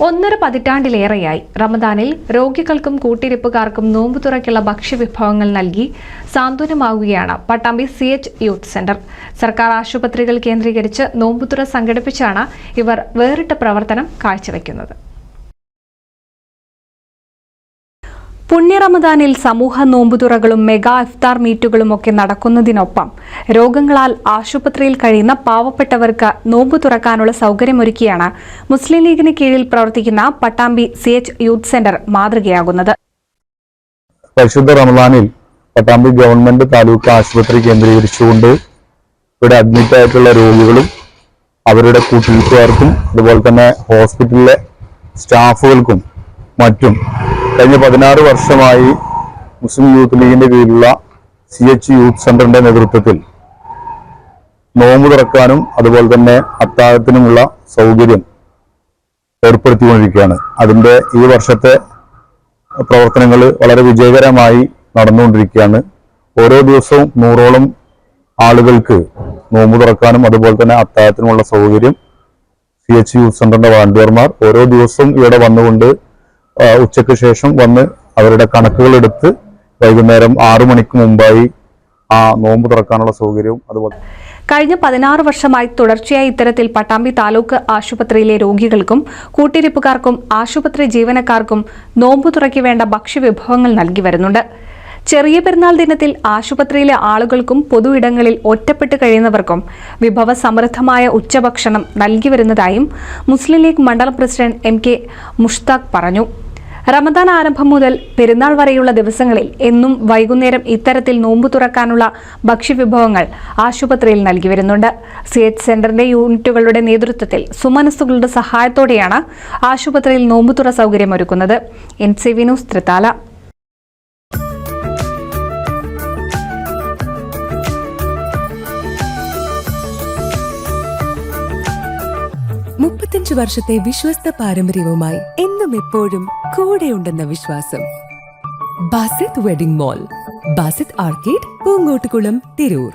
1.5 പതിറ്റാണ്ടിലേറെയായി റമദാനിൽ രോഗികൾക്കും കൂട്ടിരിപ്പുകാർക്കും നോമ്പുതുറയ്ക്കുള്ള ഭക്ഷ്യവിഭവങ്ങൾ നൽകി സാന്ത്വനമാവുകയാണ് പട്ടാമ്പി CH യൂത്ത് സെന്റർ. സർക്കാർ ആശുപത്രികൾ കേന്ദ്രീകരിച്ച് നോമ്പുതുറ സംഘടിപ്പിച്ചാണ് ഇവർ വേറിട്ട പ്രവർത്തനം കാഴ്ചവെക്കുന്നത്. പുണ്യ റമദാനിൽ സമൂഹ നോമ്പുതുറകളും മെഗാ ഇഫ്താർ മീറ്റുകളും ഒക്കെ നടക്കുന്നതിനൊപ്പം രോഗങ്ങളാൽ ആശുപത്രിയിൽ കഴിയുന്ന പാവപ്പെട്ടവർക്ക് നോമ്പു തുറക്കാനുള്ള സൗകര്യമൊരുക്കിയാണ് മുസ്ലിം ലീഗിന് കീഴിൽ പ്രവർത്തിക്കുന്ന പട്ടാമ്പി CH യൂത്ത് സെന്റർ മാതൃകയാകുന്നത്. പരിശുദ്ധ റമദാനിൽ പട്ടാമ്പി ഗവൺമെന്റ് താലൂക്ക് ആശുപത്രി കേന്ദ്രീകരിച്ചുകൊണ്ട് ഇവിടെ അഡ്മിറ്റ് ആയിട്ടുള്ള രോഗികളും അവരുടെ കൂട്ടിരിപ്പുകാർക്കും അതുപോലെ തന്നെ ഹോസ്പിറ്റലിലെ സ്റ്റാഫുകൾക്കും മറ്റും കഴിഞ്ഞ 16 വർഷമായി മുസ്ലിം യൂത്ത് ലീഗിന്റെ കീഴിലുള്ള CH യൂത്ത് സെന്ററിന്റെ നേതൃത്വത്തിൽ നോമ്പ് തുറക്കാനും അതുപോലെ തന്നെ അത്താഴത്തിനുമുള്ള സൗകര്യം ഏർപ്പെടുത്തിക്കൊണ്ടിരിക്കുകയാണ്. അതിന്റെ ഈ വർഷത്തെ പ്രവർത്തനങ്ങൾ വളരെ വിജയകരമായി നടന്നുകൊണ്ടിരിക്കുകയാണ്. ഓരോ ദിവസവും 100ഓളം ആളുകൾക്ക് നോമ്പ് തുറക്കാനും അതുപോലെ തന്നെ അത്താഴത്തിനുമുള്ള സൗകര്യം CH യൂത്ത് സെന്ററിന്റെ വളണ്ടിയർമാർ ഓരോ ദിവസവും ഇവിടെ വന്നുകൊണ്ട് ഉച്ചയ്ക്ക് ശേഷം വന്ന് അവരുടെ കണക്കുകൾ എടുത്ത് വൈകുന്നേരം 6 മണിക്ക് മുമ്പായി ആ നോമ്പ് തുറക്കാനുള്ള സൗകര്യവും അതുപോലെ കഴിഞ്ഞ 16 വർഷമായി തുടർച്ചയായി ഇത്തരത്തിൽ പട്ടാമ്പി താലൂക്ക് ആശുപത്രിയിലെ രോഗികൾക്കും കൂട്ടിരിപ്പുകാർക്കും ആശുപത്രി ജീവനക്കാർക്കും നോമ്പു തുറയ്ക്ക് വേണ്ട ഭക്ഷ്യവിഭവങ്ങൾ നൽകി വരുന്നുണ്ട്. ചെറിയ പെരുന്നാൾ ദിനത്തിൽ ആശുപത്രിയിലെ ആളുകൾക്കും പൊതു ഇടങ്ങളിൽ ഒറ്റപ്പെട്ട് കഴിയുന്നവർക്കും വിഭവസമൃദ്ധമായ ഉച്ചഭക്ഷണം നൽകി വരുന്നതായും മുസ്ലിം ലീഗ് മണ്ഡലം പ്രസിഡന്റ് MK മുഷ്താഖ് പറഞ്ഞു. റമദാൻ ആരംഭം മുതൽ പെരുന്നാൾ വരെയുള്ള ദിവസങ്ങളിൽ എന്നും വൈകുന്നേരം ഇത്തരത്തിൽ നോമ്പു തുറക്കാനുള്ള ഭക്ഷ്യവിഭവങ്ങൾ ആശുപത്രിയിൽ നൽകി വരുന്നുണ്ട്. CH സെന്ററിന്റെ യൂണിറ്റുകളുടെ നേതൃത്വത്തിൽ സുമനസ്സുകളുടെ സഹായത്തോടെയാണ് ആശുപത്രിയിൽ നോമ്പുതുറ സൗകര്യമൊരുക്കുന്നത്. NCV news Thrithala. വർഷത്തെ വിശ്വസ്ത പാരമ്പര്യവുമായി എന്നും എപ്പോഴും കൂടെയുണ്ടെന്ന വിശ്വാസം. Basith wedding mall, Basith arcade, Poonkottukulam, Tirur.